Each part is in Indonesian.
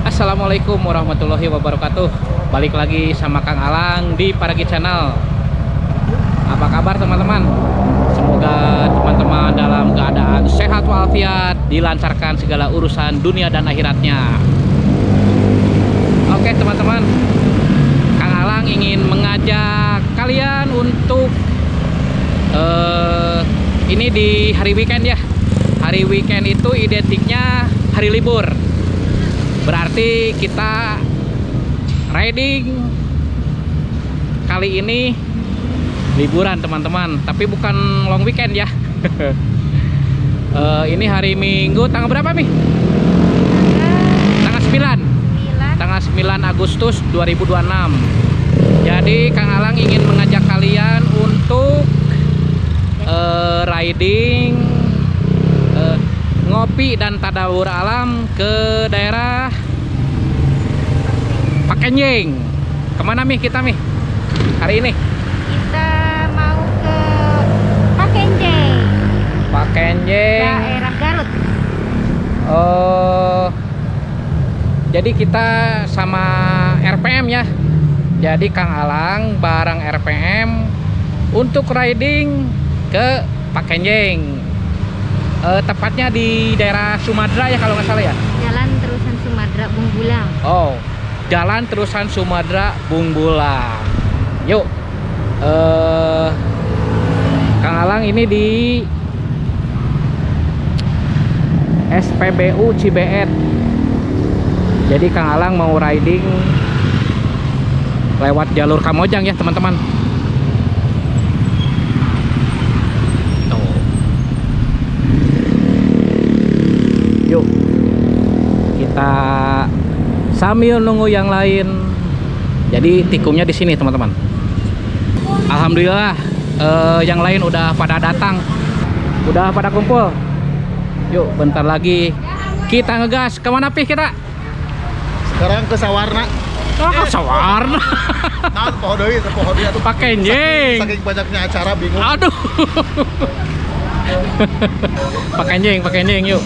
Assalamualaikum warahmatullahi wabarakatuh. Balik lagi sama Kang Alang di Paragi Channel. Apa kabar teman-teman? Semoga teman-teman dalam keadaan sehat walafiat, dilancarkan segala urusan dunia dan akhiratnya. Oke teman-teman, Kang Alang ingin mengajak kalian untuk ini di hari weekend ya. Hari weekend itu identiknya hari libur. Berarti kita riding kali ini liburan teman-teman, tapi bukan long weekend ya. Ini hari Minggu tanggal berapa nih? Tanggal 9. Tanggal 9 Agustus 2026. Jadi Kang Alang ingin mengajak kalian untuk riding, ngopi dan tadabur alam ke daerah Pakenjing. Kemana Mi kita Mi hari ini? Kita mau ke Pakenjing, daerah Garut. Jadi kita sama RPM ya. Jadi Kang Alang bareng RPM untuk riding ke Pakenjing. Tepatnya di daerah Sumadera ya kalau nggak salah ya. Jalan terusan Sumadera Bungbulang. Oh, jalan terusan Sumadera Bungbulang. Yuk, Kang Alang ini di SPBU Cibeet. Jadi Kang Alang mau riding lewat jalur Kamojang ya teman-teman. Yuk, kita sambil nunggu yang lain. Jadi tikumnya di sini teman-teman. Alhamdulillah yang lain udah pada datang, udah pada kumpul. Yuk, bentar lagi kita ngegas. Kemana Pih kita? Sekarang ke Sawarna. Oh, ke Sawarna. Nah, pohon deui atuh. Pakenjing. Saking banyaknya acara bingung. Aduh. Pakenjing yuk.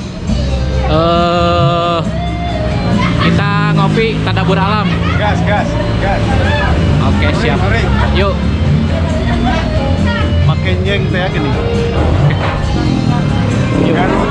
Kita ngopi tadabur alam. Gas. Oke, siap. Yuk. Pakenjing teh gini. Yuk. Garut.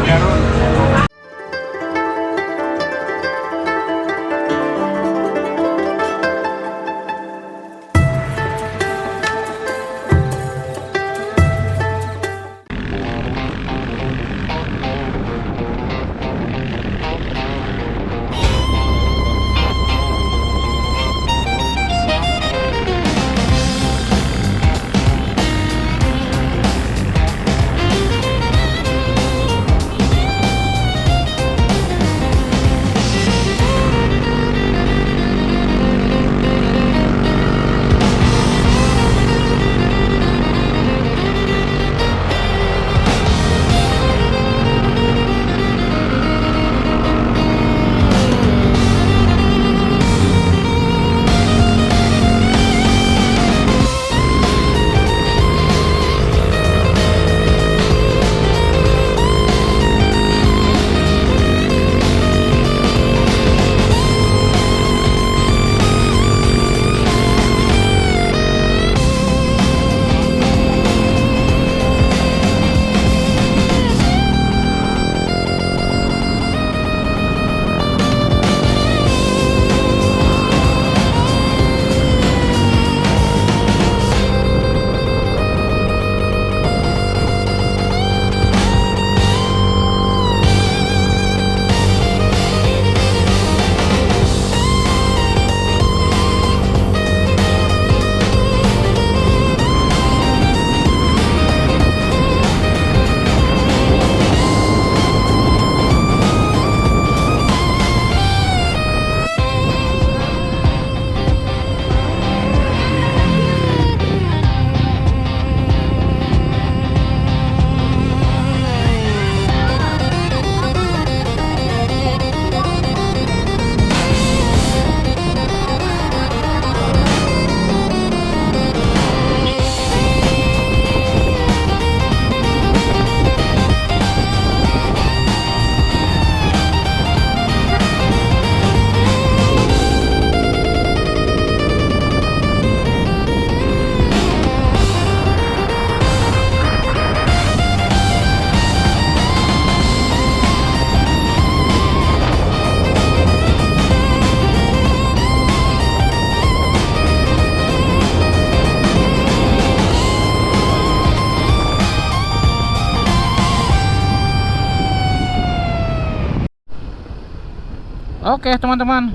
Oke teman-teman,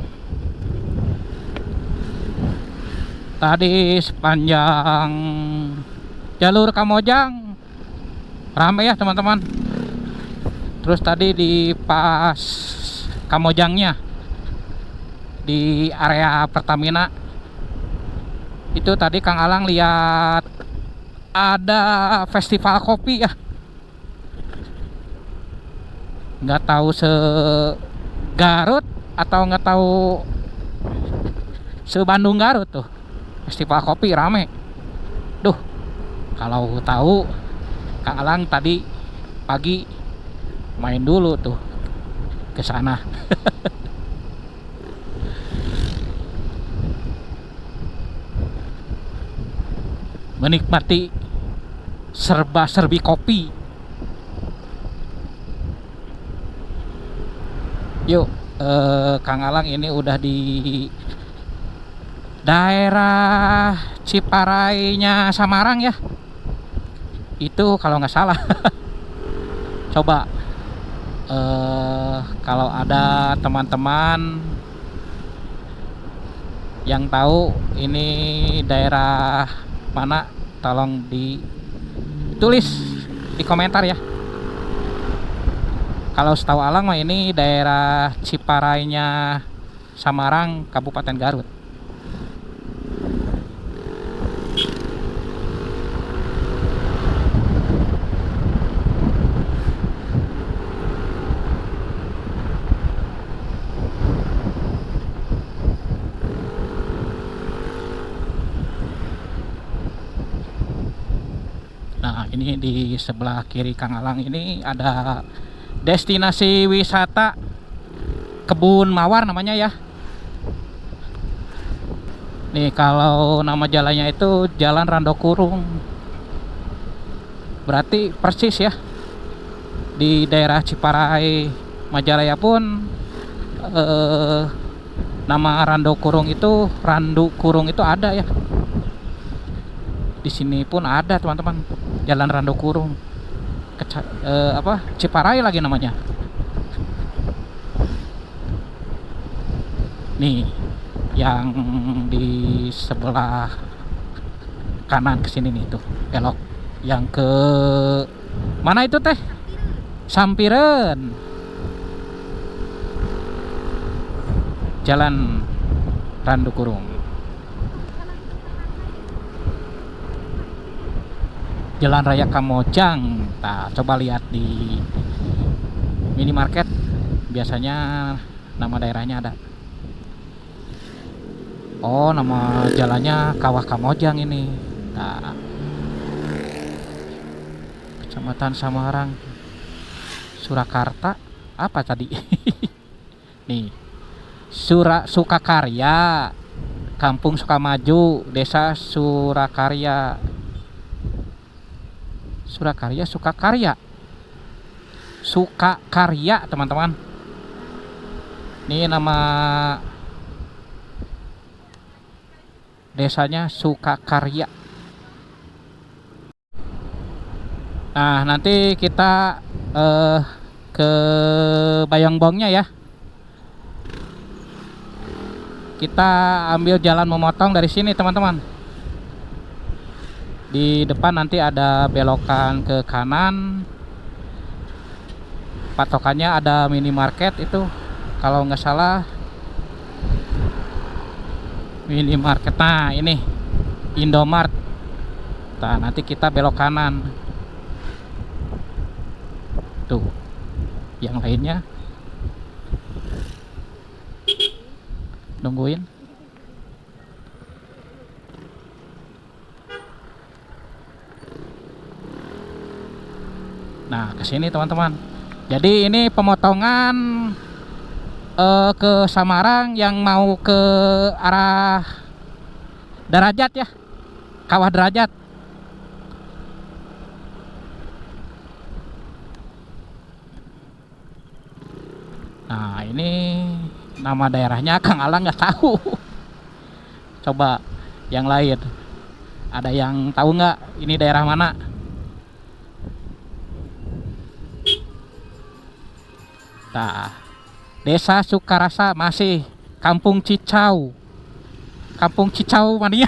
tadi sepanjang jalur Kamojang ramai ya teman-teman. Terus tadi di pas Kamojangnya di area Pertamina itu tadi Kang Alang lihat ada festival kopi ya. Nggak tahu Garut atau nggak tahu Bandung Garut tuh festival kopi rame. Duh, kalau tahu Kang Alang tadi pagi main dulu tuh ke sana. Menikmati serba-serbi kopi. Yuk, Kang Alang ini udah di daerah Ciparainya Samarang ya. Itu kalau nggak salah. Coba kalau ada teman-teman yang tahu ini daerah mana, tolong ditulis di komentar ya. Kalau setahu Alang mah ini daerah Ciparainya Samarang, Kabupaten Garut. Nah, ini di sebelah kiri Kang Alang ini ada destinasi wisata Kebun Mawar namanya ya. Nih kalau nama jalannya itu Jalan Randokurung. Berarti persis ya di daerah Ciparai Majalaya pun nama Randokurung itu ada ya. Di sini pun ada teman-teman, Jalan Randokurung. Ciparai lagi namanya. Nih yang di sebelah kanan kesini nih tuh belok yang ke mana itu teh? Sampiren. Jalan Randokurung. Jalan Raya Kamojang. Nah, coba lihat di minimarket, biasanya nama daerahnya ada. Oh, nama jalannya Kawah Kamojang ini. Nah, Kecamatan Samarang, Surakarta, apa tadi? Nih, Sukakarya, Kampung Sukamaju, Desa Surakarya. Sukakarya teman-teman. Ini nama desanya Sukakarya. Nah, nanti kita ke Bayongbongnya ya. Kita ambil jalan memotong dari sini teman-teman. Di depan nanti ada belokan ke kanan. Patokannya ada minimarket itu, kalau nggak salah minimarket. Nah ini Indomart. Nah nanti kita belok kanan. Tuh, yang lainnya nungguin. Nah kesini teman-teman. Jadi ini pemotongan ke Samarang yang mau ke arah Darajat ya, Kawah Derajat. Nah ini nama daerahnya Kang Alang nggak tahu. Coba yang lain, ada yang tahu nggak ini daerah mana? Nah Desa Sukarasa, masih Kampung Cicau. Kampung Cicau mania.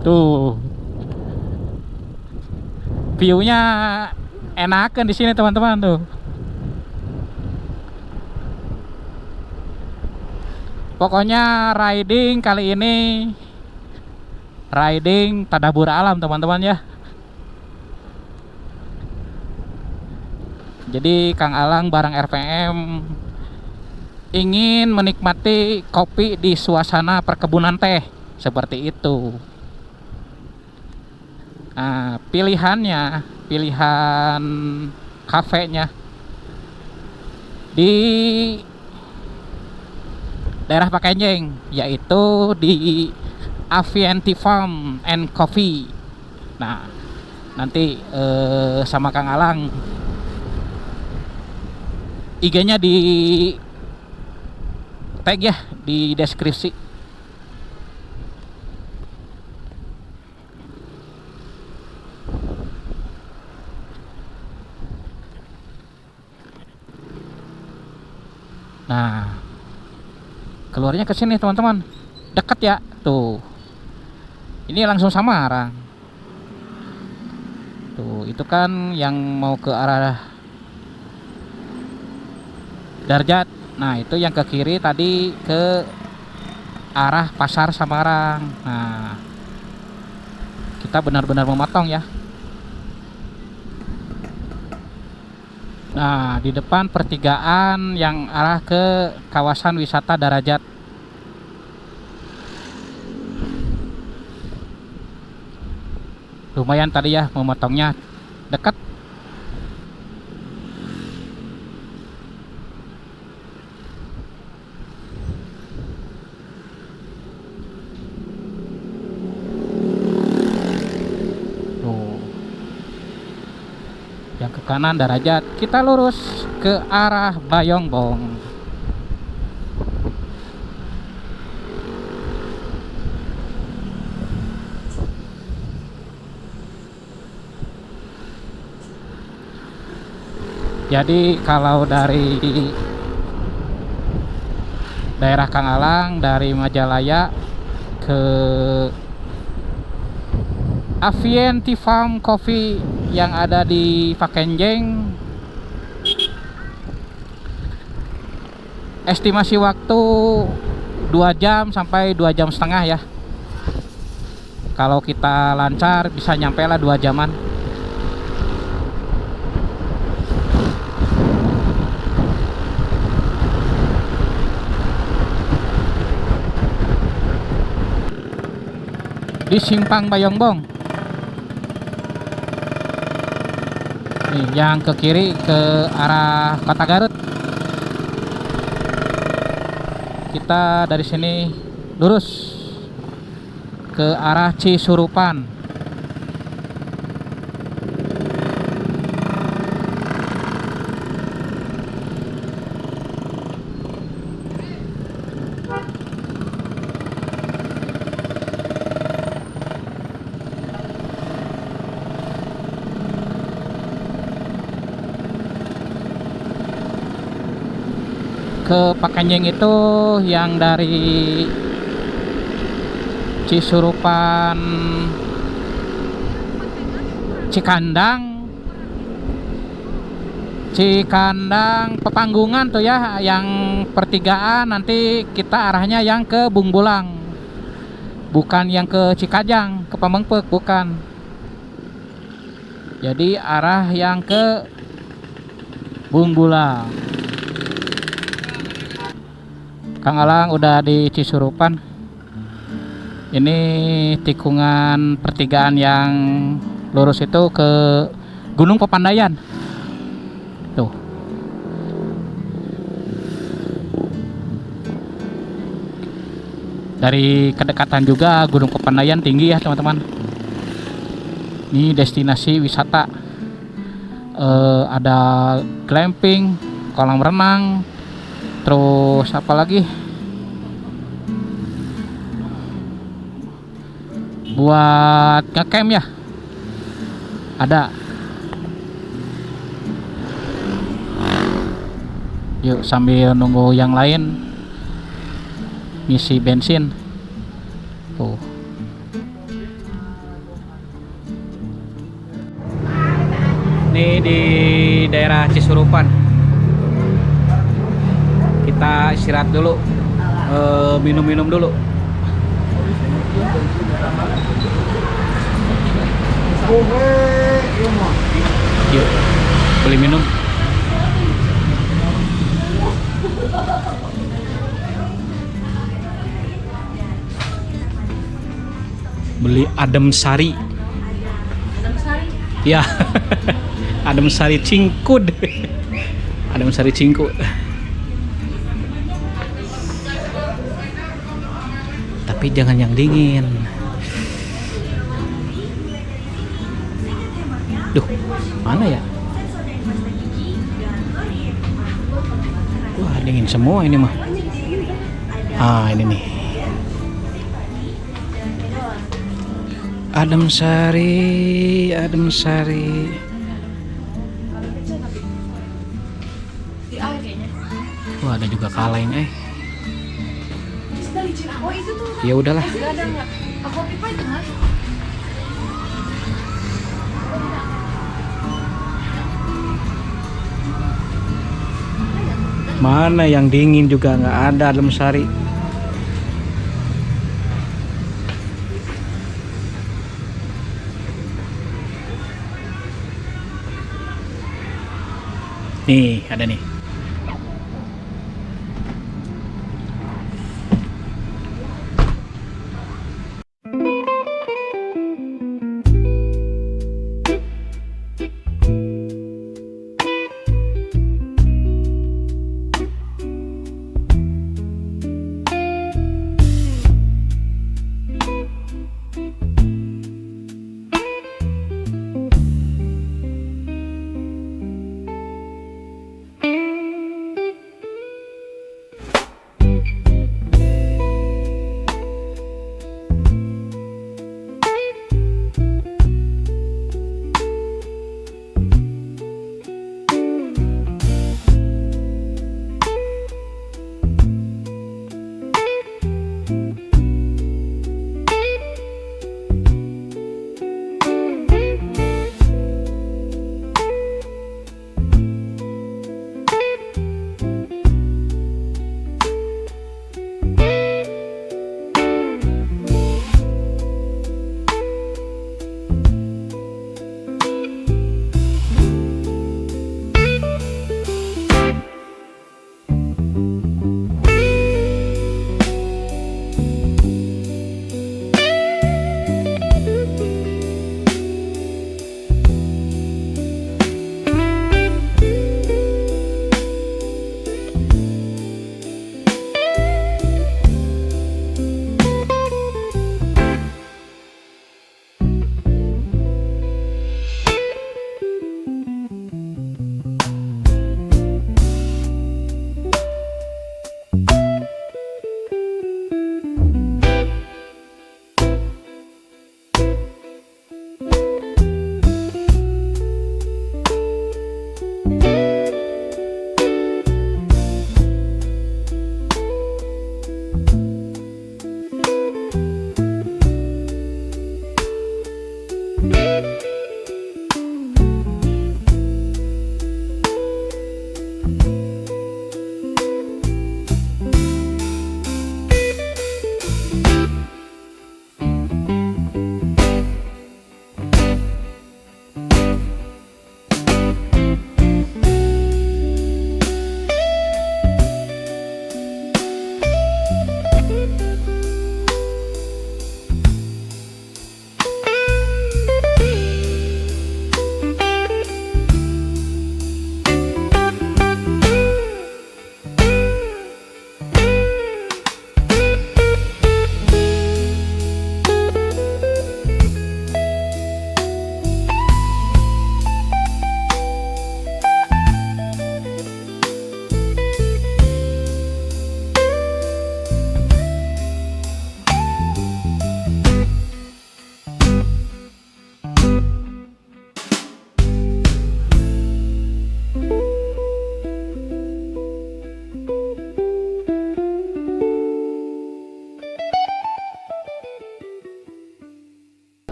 Tuh. View-nya enakan di sini teman-teman tuh. Pokoknya riding kali ini riding tadabur alam teman-teman ya. Jadi Kang Alang bareng RPM ingin menikmati kopi di suasana perkebunan teh seperti itu. Nah, pilihan kafenya di daerah Pakenjeng, yaitu di Avianti Farm and Coffee. Nah, nanti sama Kang Alang IG-nya di tag ya di deskripsi. Nah, keluarnya ke sini teman-teman, dekat ya tuh. Ini langsung Samarang. Tuh, itu kan yang mau ke arah Darjat. Nah, itu yang ke kiri tadi ke arah Pasar Samarang. Nah, kita benar-benar memotong ya. Nah, di depan pertigaan yang arah ke kawasan wisata Darajat. Lumayan tadi ya memotongnya, dekat. Yang ke kanan Darajat, kita lurus ke arah Bayongbong. Jadi kalau dari daerah Kang Alang, dari Majalaya ke Avianti Farm Coffee yang ada di Pakenjeng, estimasi waktu 2 jam sampai 2 jam setengah ya. Kalau kita lancar bisa nyampe lah 2 jaman. Di Simpang Bayongbong. Nih, yang ke kiri ke arah Kota Garut. Kita dari sini lurus ke arah Cisurupan. Ke Pakenjeng itu yang dari Cisurupan, Cikandang, Pepanggungan tuh ya, yang pertigaan nanti kita arahnya yang ke Bungbulang, bukan yang ke Cikajang, ke Pamengpeuk, bukan. Jadi arah yang ke Bungbulang. Kang Alang udah di Cisurupan. Ini tikungan pertigaan yang lurus itu ke Gunung Pepandayan. Tuh. Dari kedekatan juga Gunung Pepandayan tinggi ya teman-teman. Ini destinasi wisata. Ada glamping, kolam renang, terus apa lagi? Buat ngecamp ya. Ada. Yuk sambil nunggu yang lain ngisi bensin. Tuh. Ini di daerah Cisurupan. Kita istirahat dulu, minum-minum dulu. Yuk, beli minum. Beli adem sari. Adem sari? Ya. Adem sari cingkud. Adem sari cingkud. Tapi jangan yang dingin. Duh, mana ya? Wah, dingin semua ini mah. Ah, ini nih. Adem sari, adem sari. Wah, ada juga kaleng Ya udahlah. Mana yang dingin juga nggak ada adem sari. Nih, ada nih.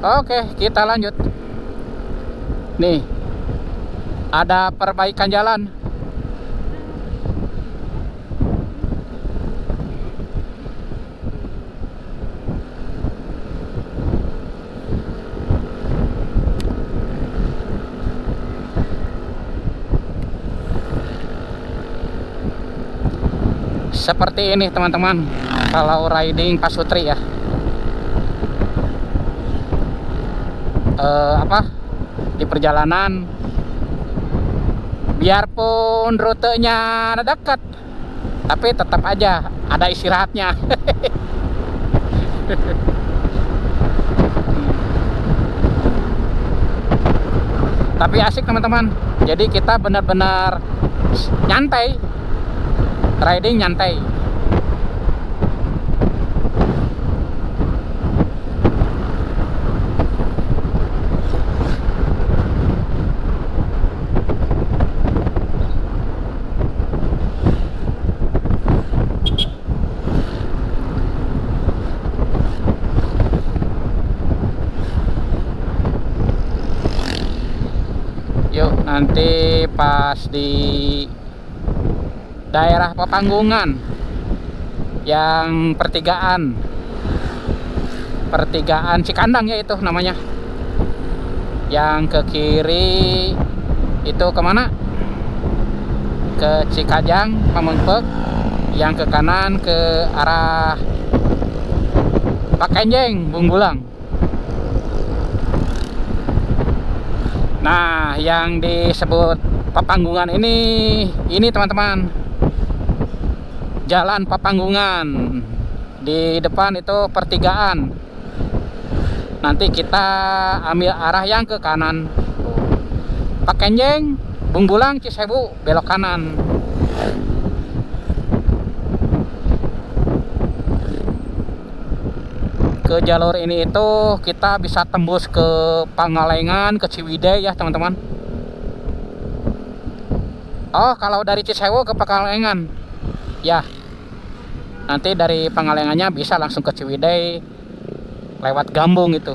Oke, kita lanjut. Nih, ada perbaikan jalan. Seperti ini teman-teman, kalau riding Pasutri ya. Di perjalanan, biarpun rutenya dekat, tapi tetap aja ada istirahatnya. Tapi asik teman-teman. Jadi kita benar-benar nyantai, riding nyantai. Yuk, nanti pas di daerah Papanggungan yang pertigaan Cikandang ya itu namanya, yang ke kiri itu kemana, ke Cikajang Pamengpeuk, yang ke kanan ke arah Pakenjeng Bunggulang. Nah, yang disebut Papanggungan ini teman-teman, jalan Papanggungan. Di depan itu pertigaan. Nanti kita ambil arah yang ke kanan, Pakenjeng Bunggulang Cisewu, belok kanan. Ke jalur ini itu kita bisa tembus ke Pangalengan, ke Ciwidey ya teman-teman. Oh, kalau dari Cisewu ke Pangalengan ya, nanti dari Pangalengannya bisa langsung ke Ciwidey lewat Gambung itu.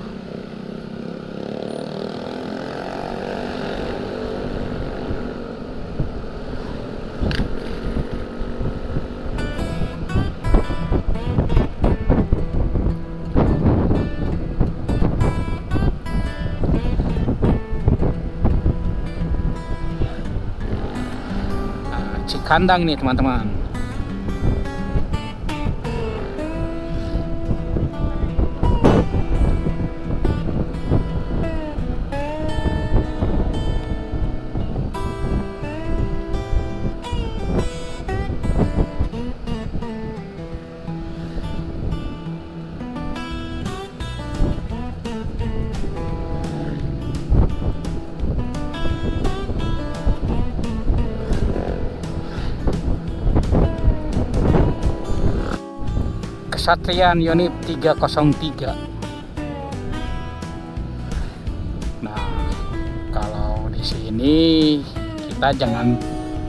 Cikandang nih teman-teman. Kesatrian Yonif 303. Nah, kalau di sini kita jangan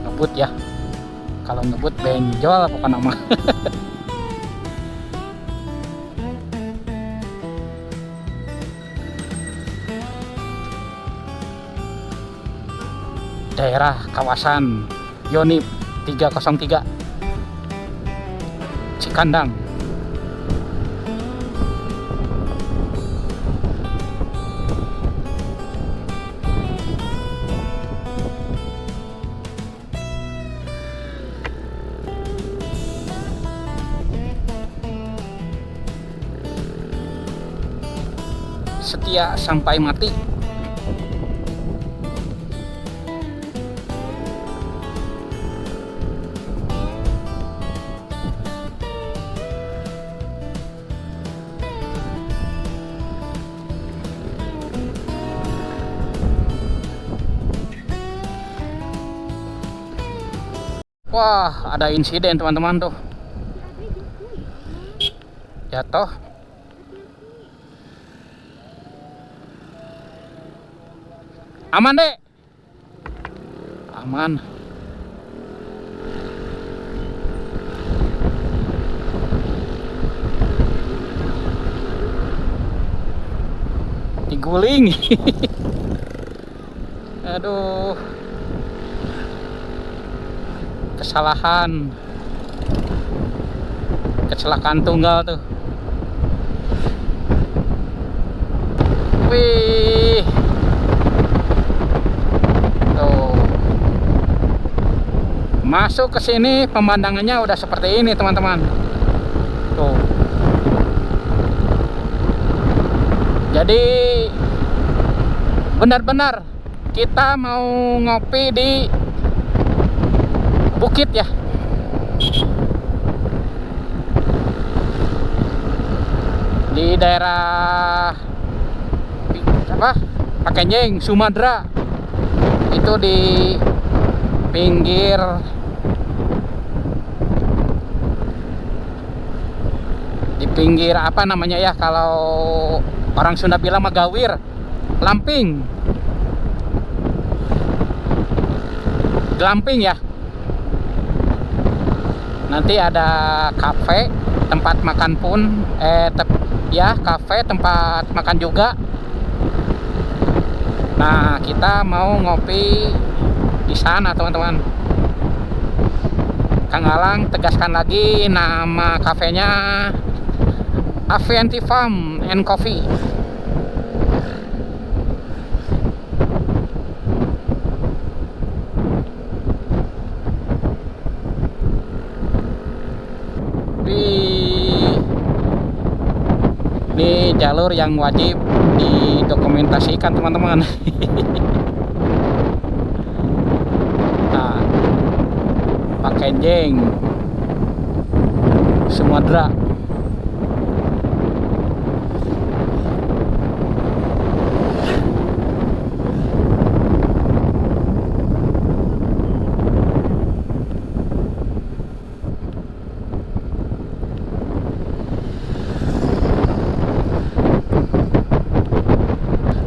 ngebut ya. Kalau ngebut benjol apa nama. Daerah kawasan Yonif 303 Cikandang. Setia sampai mati. Wah, ada insiden teman-teman tuh. Jatuh. Aman dek, aman. guling. Aduh, kesalahan, kecelakaan tunggal tuh. Wih, tuh masuk ke sini pemandangannya udah seperti ini teman-teman. Tuh, jadi benar-benar kita mau ngopi di bukit ya. Di daerah apa? Pakenjeng, Sumatera. Itu di pinggir apa namanya ya, kalau orang Sunda bilang Magawir, Lamping. Glamping ya. Nanti ada kafe, tempat makan pun, ya kafe, tempat makan juga. Nah, kita mau ngopi di sana teman-teman. Kang Alang tegaskan lagi nama kafenya Avianti Farm and Coffee. Ini jalur yang wajib didokumentasikan teman-teman. Nah, Pakenjeng, Sumatera.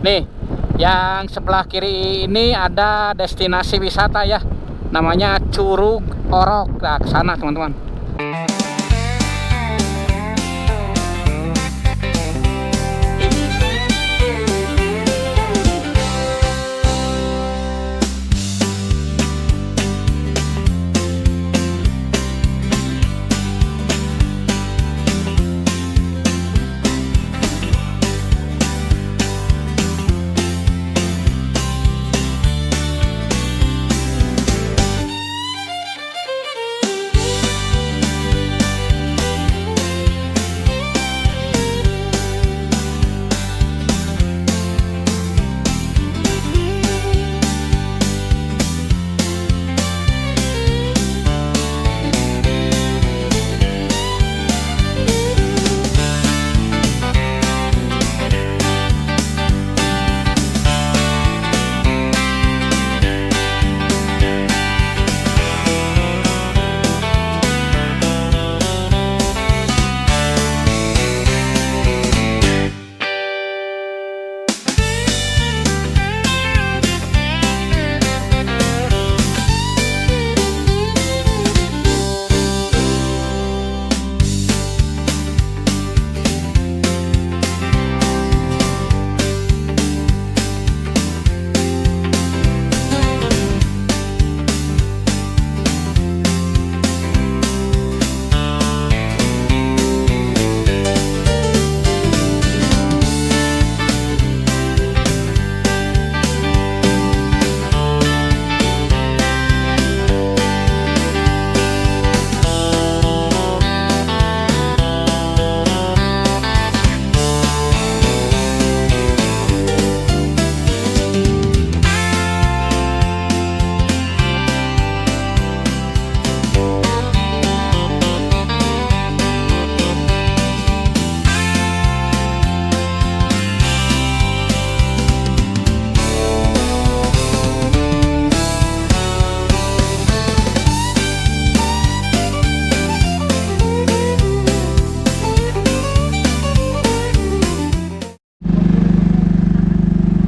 Nih, yang sebelah kiri ini ada destinasi wisata ya, namanya Curug Orok. Nah, ke sana teman-teman.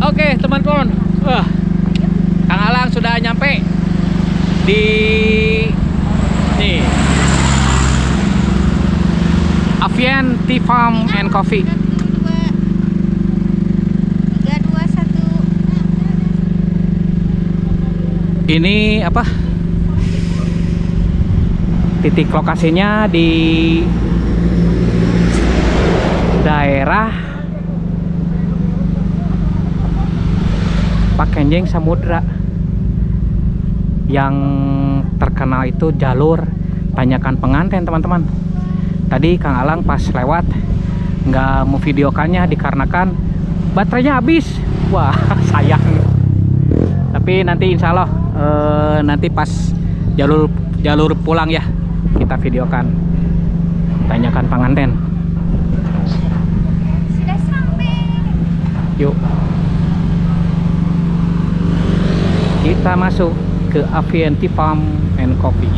Oke teman-teman, Kang Alang sudah nyampe di nih Avianti Farm and Coffee. Ini apa? Titik lokasinya di daerah Pakenjing Samudra. Yang terkenal itu jalur Tanyakan Penganten, teman-teman. Tadi Kang Alang pas lewat nggak mau videokannya dikarenakan baterainya habis. Wah, sayang. Tapi nanti insya Allah nanti pas jalur pulang ya kita videokan Tanyakan Penganten. Sudah sampai. Yuk kita masuk ke Avianti Farm and Coffee.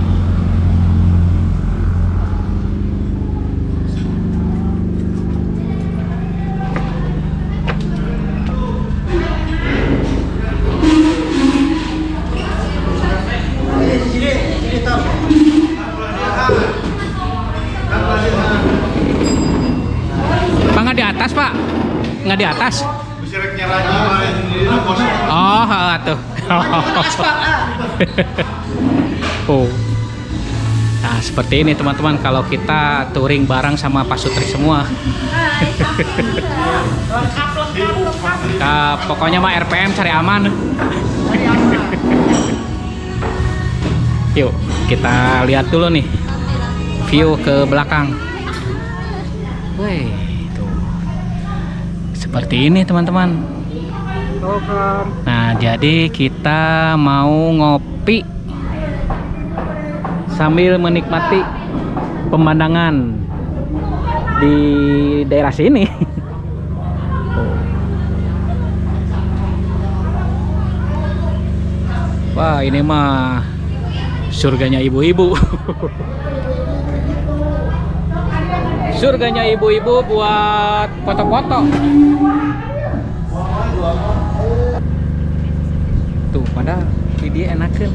Pak, nggak di atas, Pak? Nggak di atas? Oh, tuh. Oh. Nah, seperti ini teman-teman kalau kita touring bareng sama Pak Sutri semua. Nah, pokoknya mah RPM cari aman. Yuk, kita lihat dulu nih view ke belakang. Wih, tuh. Seperti ini teman-teman. Nah, jadi kita mau ngopi sambil menikmati pemandangan di daerah sini. Wah, ini mah surganya ibu-ibu. Surganya ibu-ibu buat foto-foto. Tuh, padahal dia enakan.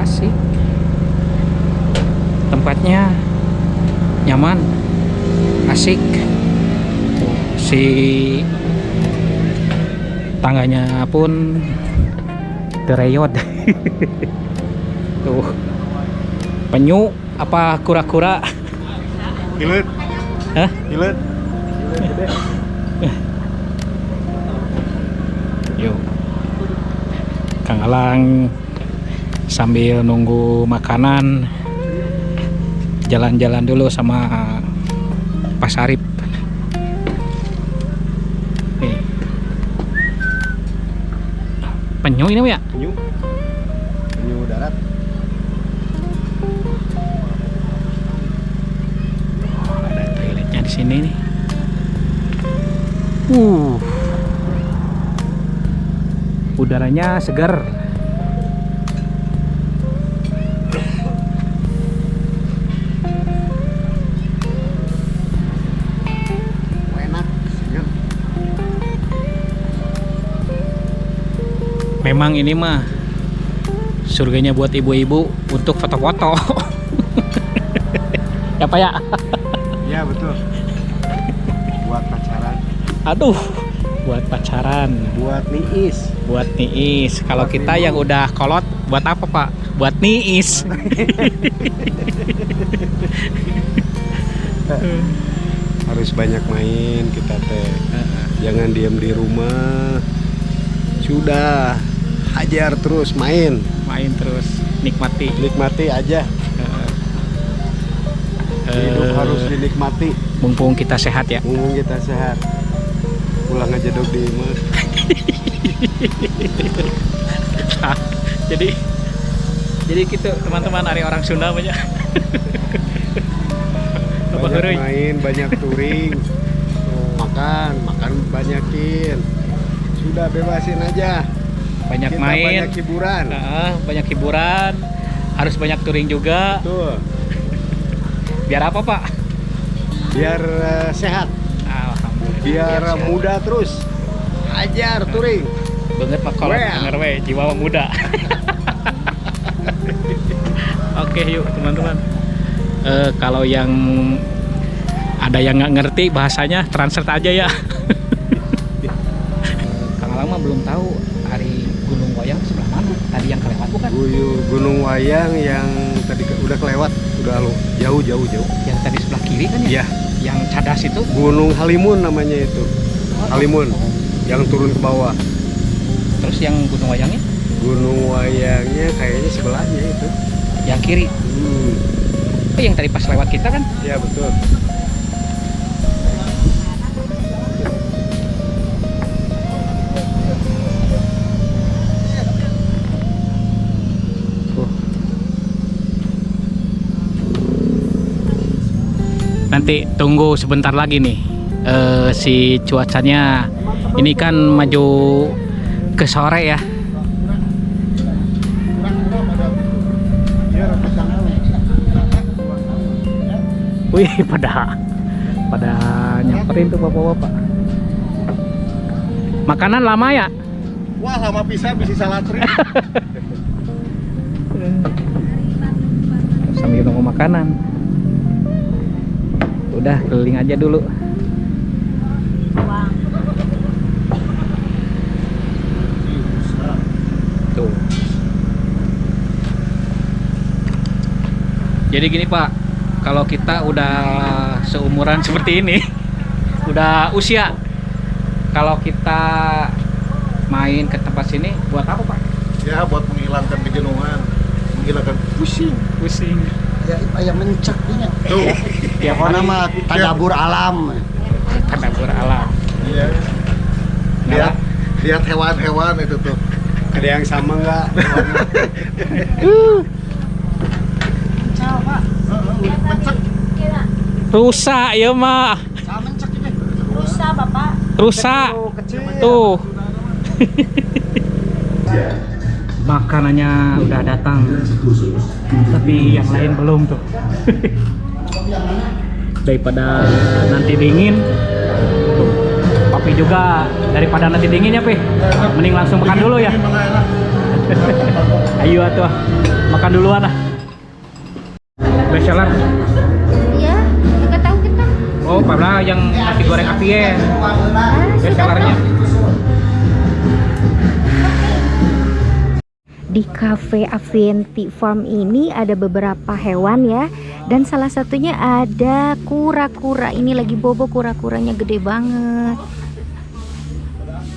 Asik. Tempatnya nyaman, asik. Si tangganya pun tereyot. Tuh, penyu apa kura-kura? Hilet. Hah? Hilet. Yuk, Kang Alang sambil nunggu makanan jalan-jalan dulu sama Pak Sarip. Nih. Penyu ini ya? Penyu darat. Ada toiletnya di sini nih. Udaranya segar. Enak. Segar. Memang ini mah surganya buat ibu-ibu untuk foto-foto. Ya Pak ya? Iya betul. Buat pacaran. Aduh, buat pacaran, Buat niis. buat niis. Kalau Buat kita minum. yang udah kolot, buat apa Pak? Buat niis. Harus banyak main kita teh. Jangan diam di rumah. Sudah, hajar terus main. Main terus, nikmati. Nikmati aja. Hidup harus dinikmati. Mumpung kita sehat ya. Mumpung kita sehat. Pulang aja dok di imah. Nah, jadi gitu teman-teman, hari orang Sunda banyak. Banyak main, banyak touring. Makan banyakin. Sudah bebasin aja. Banyak Kita main, banyak hiburan. banyak hiburan, harus banyak touring juga. Tuh, Biar apa Pak? biar sehat, Alhamdulillah. biar sehat. muda terus. Ajar touring. Banget Pak kalau Well. denger we, jiwa muda. Oke yuk teman-teman, Kalau yang ada yang nggak ngerti bahasanya, translate aja ya. Kang Alang mah belum tahu hari Gunung Wayang sebelah mana. Tadi yang kelewat bukan? Gunung Wayang yang tadi udah kelewat, udah jauh. Yang tadi sebelah kiri kan ya? Iya. Yang cadas itu? Gunung Halimun namanya itu. Halimun yang turun ke bawah. Terus yang Gunung Wayangnya? Gunung Wayangnya kayaknya sebelahnya itu. Yang kiri. Yang tadi pas lewat kita kan? Iya betul. Nanti tunggu sebentar lagi nih. Si cuacanya ini kan maju ke sore ya. Wih, pada nyamperin tuh bapak-bapak. Makanan lama ya? Wah, lama pisan bisa salah trip. Sambil nunggu makanan. Udah keliling aja dulu. Tuh. Jadi gini Pak, kalau kita udah seumuran seperti ini, udah usia, kalau kita main ke tempat sini buat apa Pak? Ya, buat menghilangkan kejenuhan, menghilangkan pusing. Ya, ayam mencek ini. Tuh. Tiap Apa hari nama tadabur alam. tadabur alam. Iya. Lihat hewan-hewan itu tuh. Ada yang sama nggak? Coba. Mencek. Rusak ya mah. Sama mencek ini. Rusak, Bapak. Rusak. Tuh. Makanannya udah datang. Tapi yang lain belum tuh. Daripada nanti dingin. Tuh. Papi juga daripada nanti dingin ya, Pi. Mending langsung makan dulu ya. Ayo atuh. Makan duluan ah. Bestseller. Iya, nggak tahu kita. Oh, padahal yang nasi goreng api ya. Bestsellernya. Di Cafe Avienti Farm ini ada beberapa hewan ya, dan salah satunya ada kura-kura. Ini lagi bobo, kura-kuranya gede banget.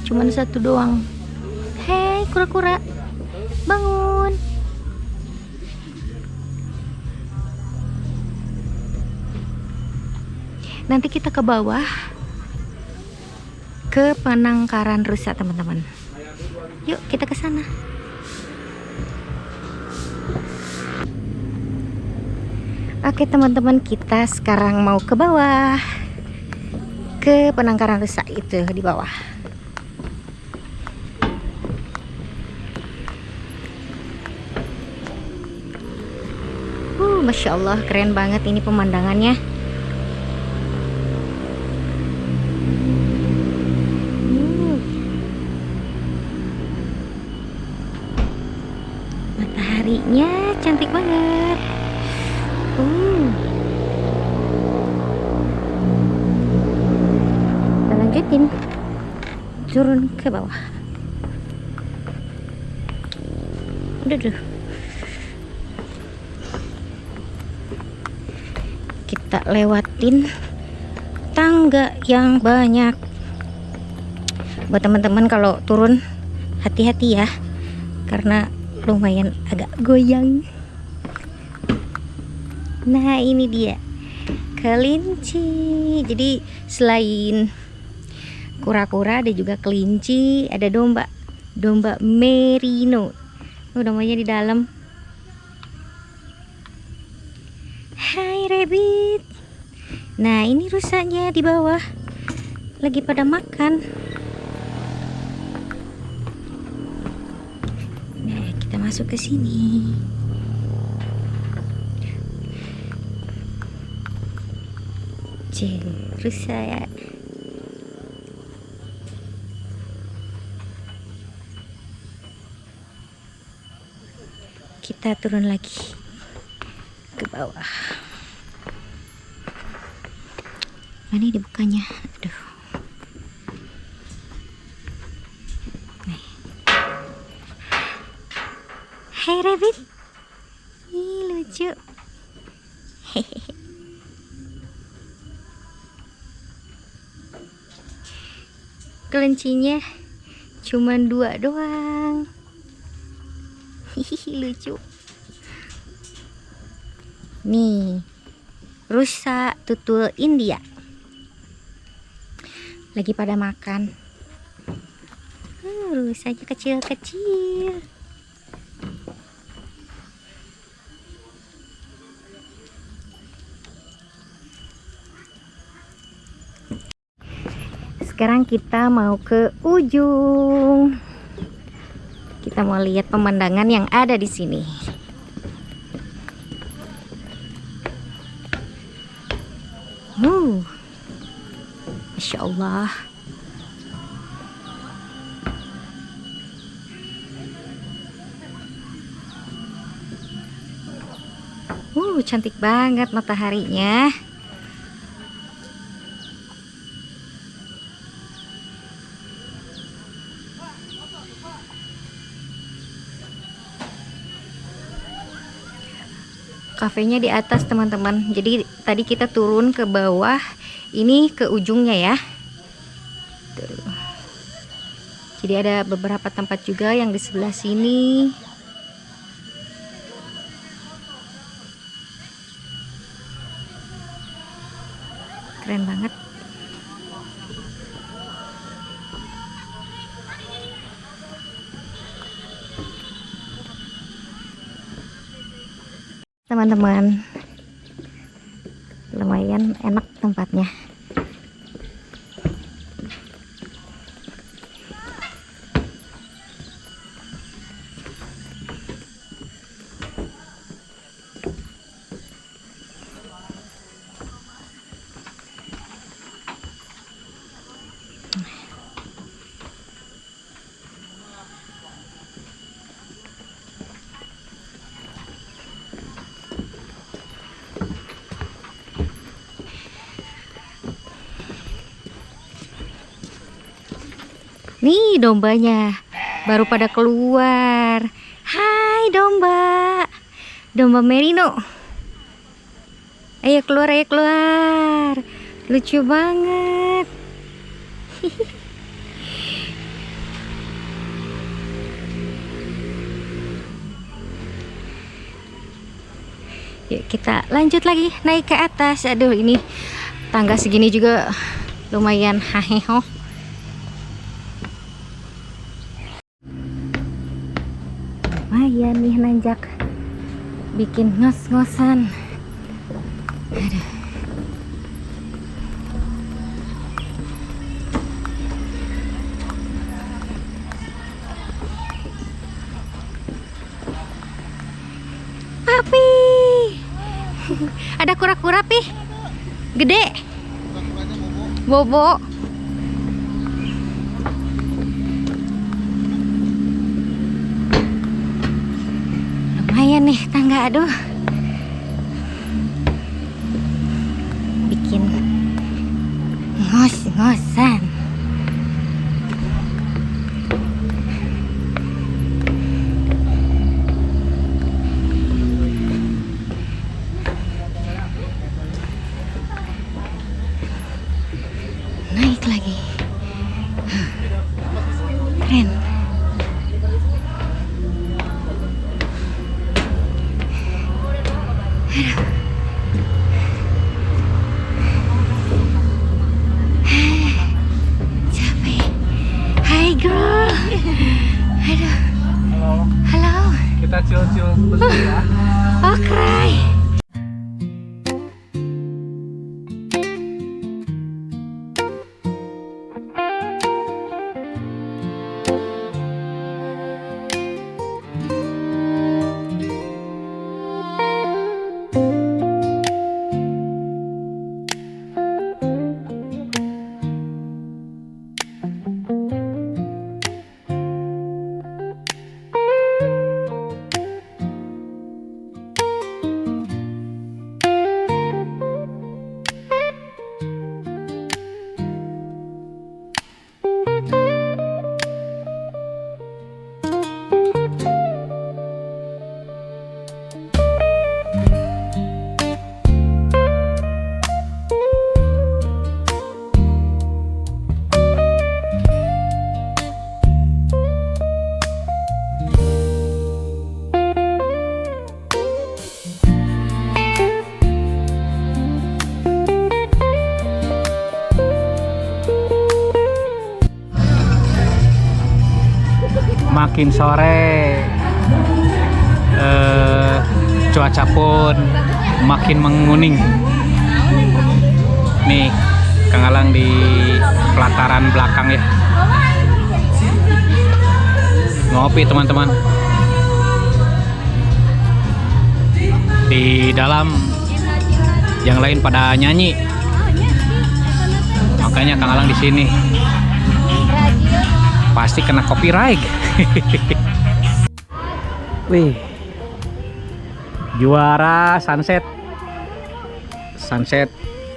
Cuman satu doang. Hei kura-kura, bangun. Nanti kita ke bawah ke penangkaran rusa teman-teman. Yuk kita ke sana. Oke teman-teman, kita sekarang mau ke bawah ke penangkaran rusa itu di bawah. Masya Allah, keren banget ini pemandangannya. Mataharinya cantik banget. Kita lanjutin turun ke bawah. Udah. Kita lewatin tangga yang banyak. Buat teman-teman kalau turun hati-hati ya, karena lumayan agak goyang. Nah ini dia kelinci. Jadi selain kura-kura ada juga kelinci, ada domba merino. Dombanya di dalam. Hai rabbit. Nah ini rusaknya di bawah lagi pada makan. Nah kita masuk ke sini. Rusa ya. Kita turun lagi ke bawah. Gimana dibukanya? Aduh. Nih. Hai rabbit. Ih, lucu. Hehehe. Kelincinya cuman 2 doang. Hihihi, lucu. Nih, rusa tutul India lagi pada makan. Rusanya kecil-kecil. Sekarang kita mau ke ujung. Kita mau lihat pemandangan yang ada di sini. Masya Allah. Cantik banget mataharinya. Kafenya di atas teman-teman. Jadi tadi kita turun ke bawah, ini ke ujungnya ya. Tuh. Jadi ada beberapa tempat juga yang di sebelah sini. Keren banget. Teman-teman, lumayan enak tempatnya. Nih dombanya baru pada keluar. Hai domba, domba merino. Ayo keluar, ayo keluar. Lucu banget. Yuk kita lanjut lagi naik ke atas. Aduh, ini tangga segini juga lumayan haheho. Lumayan nih nanjak, bikin ngos-ngosan. Aduh. Papi. Ada kura-kura pi, gede. Bobo. Lumayan nih tangga, aduh. Bikin ngos-ngosan. Naik lagi. Keren. Capek. Hai girl. Aduh. Halo. Halo. Kita chill-chill sebentar ya. Oke. Makin sore cuaca pun makin menguning. Nih Kang Alang di pelataran belakang ya, ngopi teman-teman. Di dalam yang lain pada nyanyi, makanya Kang Alang di sini. Pasti kena copyright. Wih, juara sunset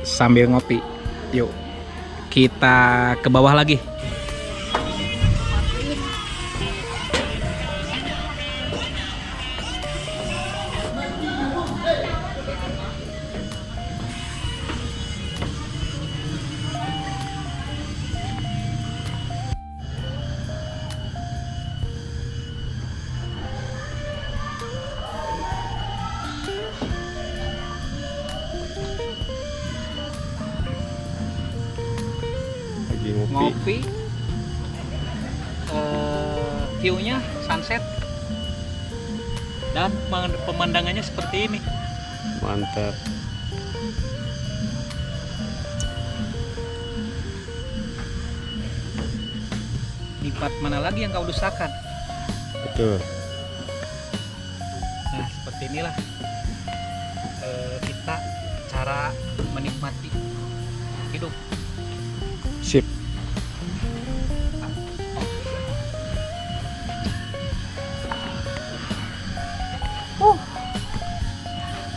sambil ngopi. Yuk kita ke bawah lagi. Lagi ngopi. Ngopi, view-nya sunset dan pemandangannya seperti ini. Mantap. Nikmat mana lagi yang kau dustakan? Betul. Nah seperti inilah kita cara menikmati hidup. Sip.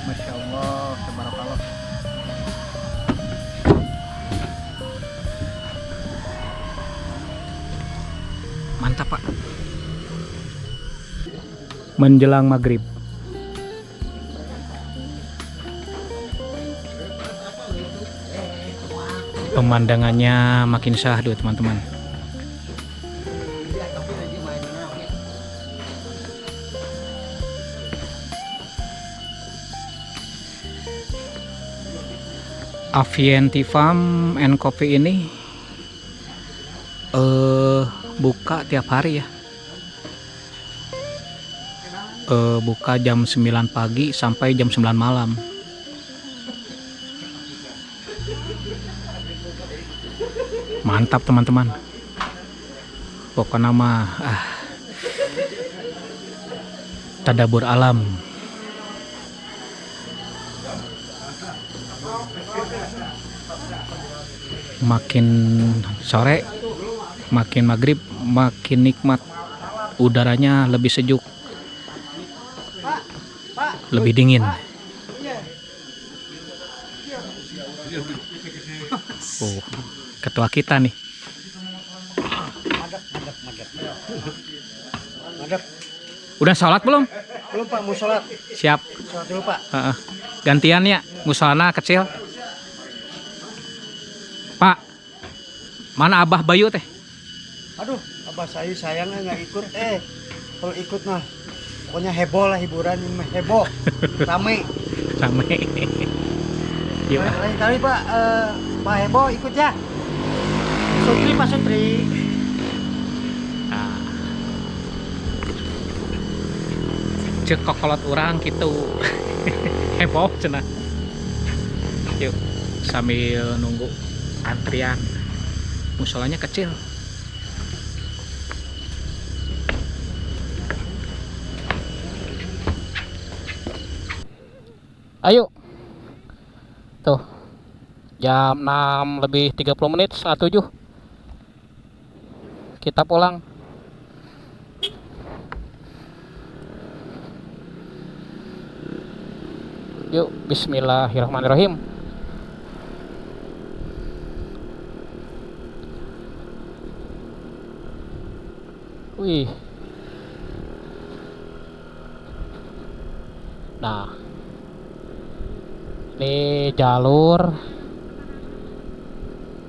Masya Allah, tabarakallah. Mantap Pak. Menjelang maghrib, pemandangannya makin syahdu teman-teman. Avienti Farm and Coffee ini buka tiap hari ya. Buka jam 9 pagi sampai jam 9 malam. Mantap teman-teman. Pokoknya mah tadabur alam. Makin sore, makin maghrib, makin nikmat. Udaranya lebih sejuk, lebih dingin. Oh, ketua kita nih. Udah sholat belum? Belum Pak, mau sholat. Siap. Sholat dulu Pak. Gantian ya, musolana kecil. Pak, mana Abah Bayu teh? Aduh, abah saya sayangnya nggak ikut. Kalau ikut mah pokoknya heboh lah, hiburan ini mah heboh, rame. Rame. Yuk. Lain kali Pak, Pak heboh ikut ya. Sutri Pak Sutri. Nah. Cek kokolot orang gitu. Heboh cenah. Yuk, sambil nunggu antrian. Musolanya kecil. Ayo. Tuh. Jam 6 lebih 30 menit, setengah 7. Kita pulang. Yuk, bismillahirrahmanirrahim. Wih. Nah, ini jalur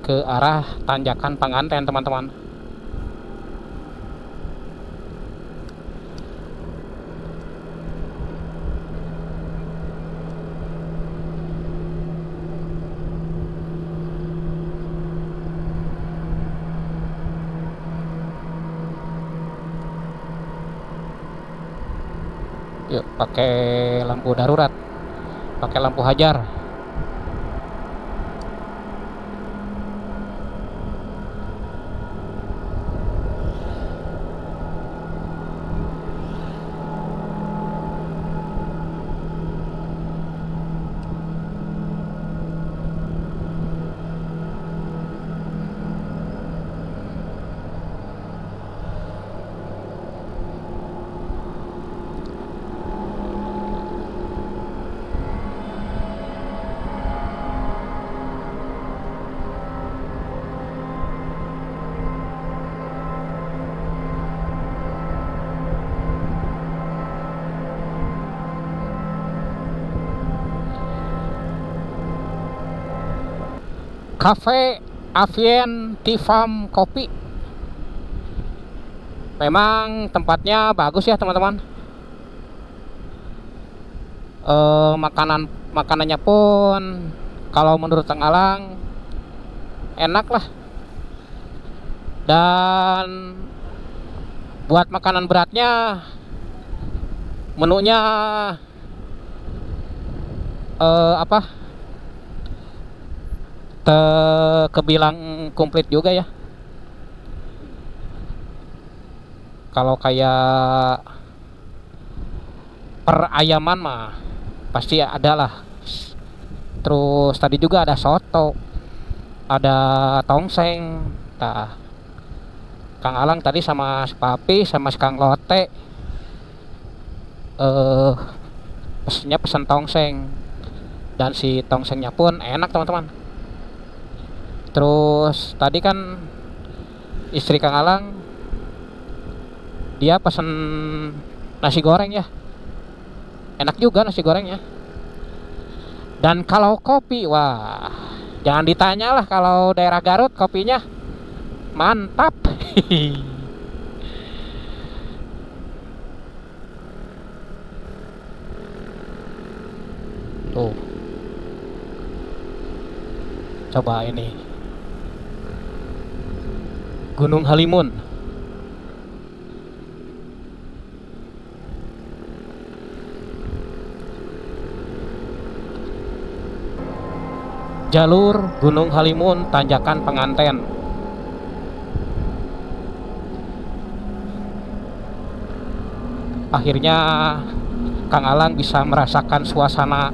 ke arah tanjakan Panganten teman-teman. Yuk pakai lampu darurat, pakai lampu hajar. Cafe Avien Tea Farm Kopi. Memang tempatnya bagus ya teman-teman. Makanannya pun kalau menurut Kang Alang enak lah. Dan buat makanan beratnya menunya kebilang komplit juga ya. Kalau kayak perayaman mah pasti ada lah. Terus tadi juga ada soto, ada tongseng. Nah, Kang Alang tadi sama si Papi sama si Kang Lote pesennya pesen tongseng, dan si tongsengnya pun enak teman-teman. Terus tadi kan istri Kang Alang dia pesen nasi goreng ya, enak juga nasi gorengnya. Dan kalau kopi, wah jangan ditanya lah, kalau daerah Garut kopinya mantap. Tuh, coba ini Gunung Halimun. Jalur Gunung Halimun tanjakan penganten. Akhirnya Kang Alang bisa merasakan suasana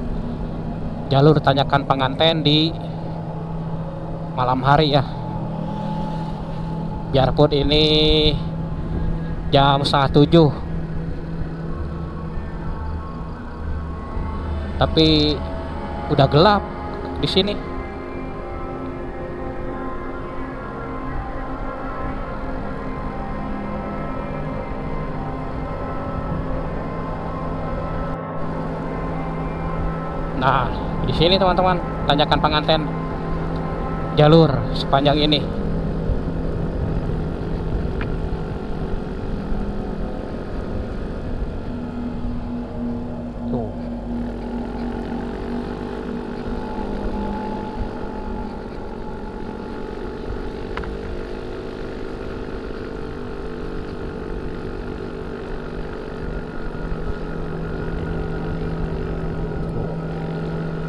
jalur tanjakan penganten di malam hari ya. Biarpun ini jam 6:30, tapi udah gelap di sini. Nah, di sini teman-teman, tanjakan penganten, jalur sepanjang ini. Tuh.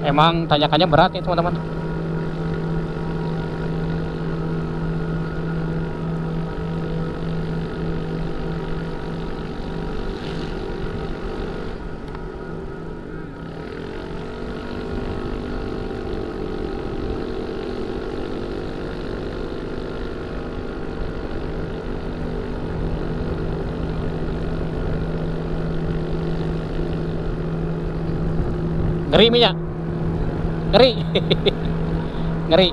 Emang tanjakannya berat nih teman-teman. Ngeri minyak, ngeri. Ngeri.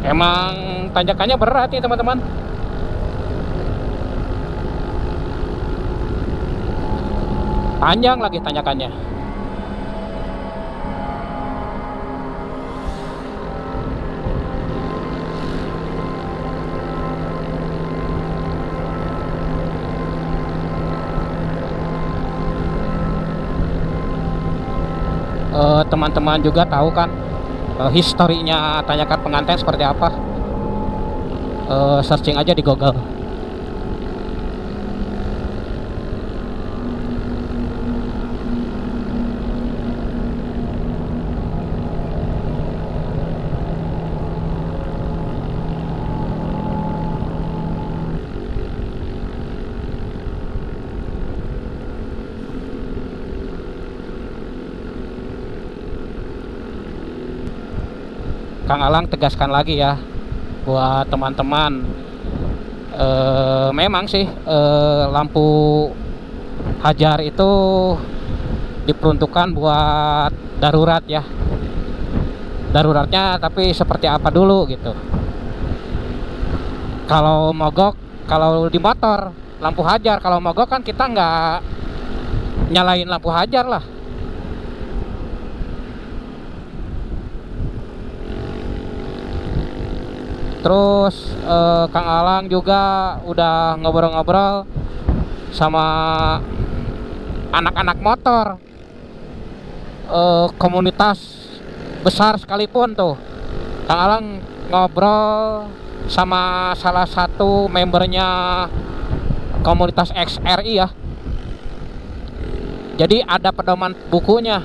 Emang tanjakannya berat nih teman-teman. Panjang lagi tanjakannya. teman-teman juga tahu kan historinya Tanyakan Penganten seperti apa. Searching aja di Google. Kang Alang tegaskan lagi ya buat teman-teman, memang sih lampu hajar itu diperuntukkan buat darurat ya. Daruratnya tapi seperti apa dulu gitu. Kalau mogok, kalau di motor lampu hajar, kalau mogok kan kita nggak nyalain lampu hajar lah. Terus Kang Alang juga udah ngobrol-ngobrol sama anak-anak motor, komunitas besar sekalipun tuh. Kang Alang ngobrol sama salah satu membernya komunitas XRI ya. Jadi ada pedoman bukunya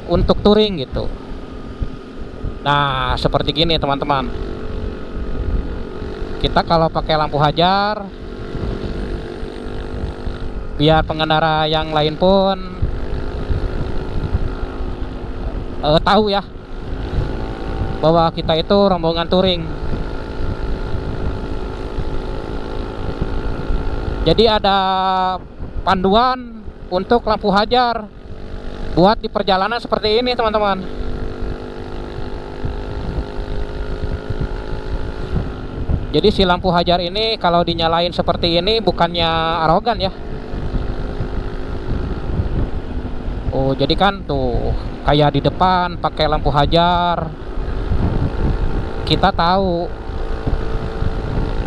untuk touring gitu. Nah seperti gini teman-teman, kita kalau pakai lampu hajar, biar pengendara yang lain pun tahu ya bahwa kita itu rombongan touring. Jadi ada panduan untuk lampu hajar buat di perjalanan seperti ini teman-teman. Jadi si lampu hajar ini kalau dinyalain seperti ini bukannya arogan ya. Oh, jadi kan tuh kayak di depan pakai lampu hajar, kita tahu.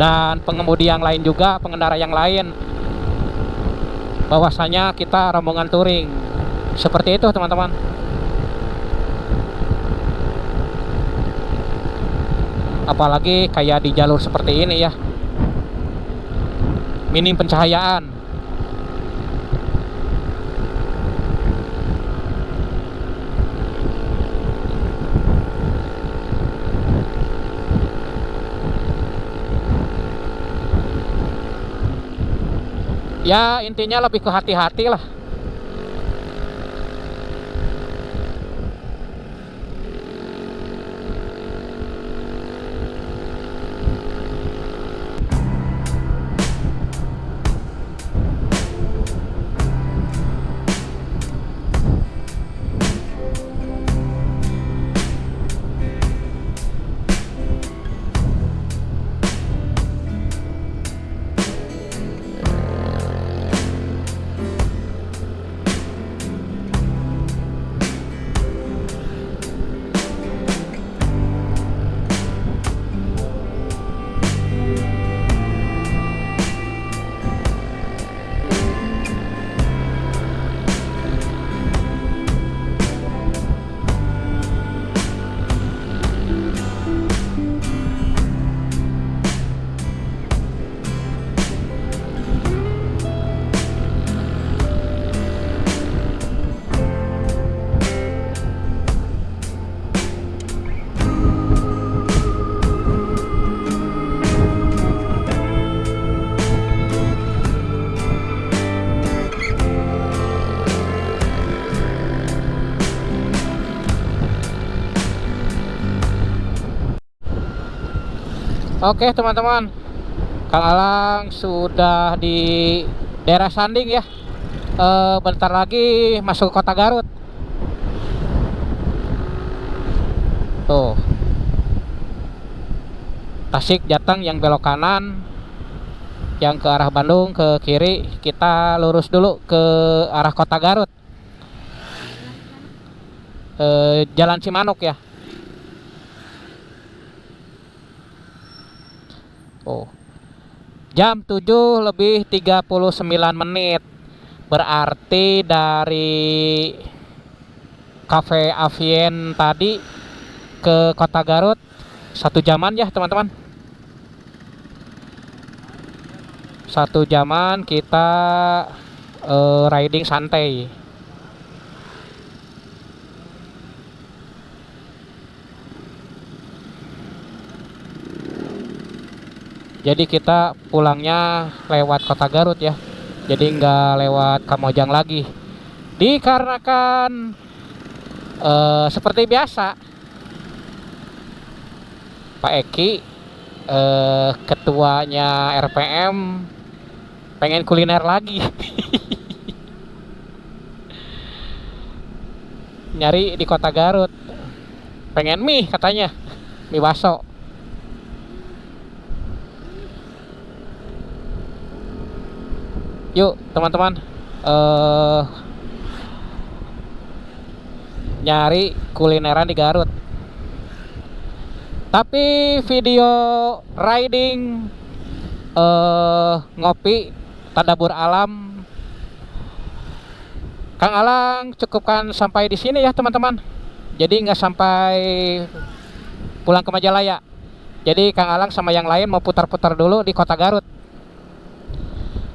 Dan pengemudi yang lain juga, pengendara yang lain, bahwasanya kita rombongan touring. Seperti itu teman-teman. Apalagi kayak di jalur seperti ini ya, minim pencahayaan. Ya intinya lebih ke hati-hati lah. Oke teman-teman, Kang Alang sudah di daerah Sanding ya. Bentar lagi masuk kota Garut. Tuh, Tasik Jateng yang belok kanan, yang ke arah Bandung ke kiri. Kita lurus dulu ke arah kota Garut, Jalan Cimanuk ya. Oh, jam 7:39. Berarti dari Cafe Avien tadi ke Kota Garut 1 jaman ya teman-teman. 1 jaman kita riding santai. Jadi kita pulangnya lewat Kota Garut ya. Jadi nggak lewat Kamojang lagi. Dikarenakan seperti biasa Pak Eki ketuanya RPM pengen kuliner lagi. Nyari di Kota Garut. Pengen mie katanya. Mie baso. Yuk teman-teman, nyari kulineran di Garut. Tapi video riding ngopi tadabur alam Kang Alang cukupkan sampai di sini ya teman-teman. Jadi nggak sampai pulang ke Majalaya. Jadi Kang Alang sama yang lain mau putar-putar dulu di Kota Garut.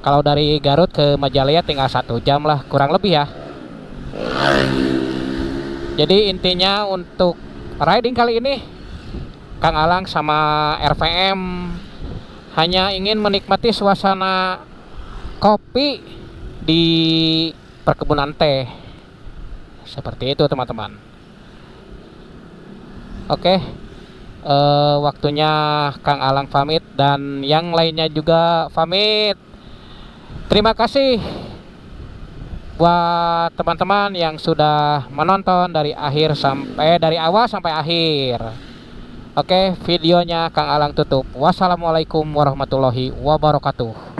Kalau dari Garut ke Majalaya tinggal 1 jam lah, kurang lebih ya. Jadi intinya untuk riding kali ini Kang Alang sama RVM hanya ingin menikmati suasana kopi di perkebunan teh. Seperti itu teman-teman. Oke, waktunya Kang Alang pamit dan yang lainnya juga pamit. Terima kasih buat teman-teman yang sudah menonton dari awal sampai akhir. Oke, videonya Kang Alang tutup. Wassalamualaikum warahmatullahi wabarakatuh.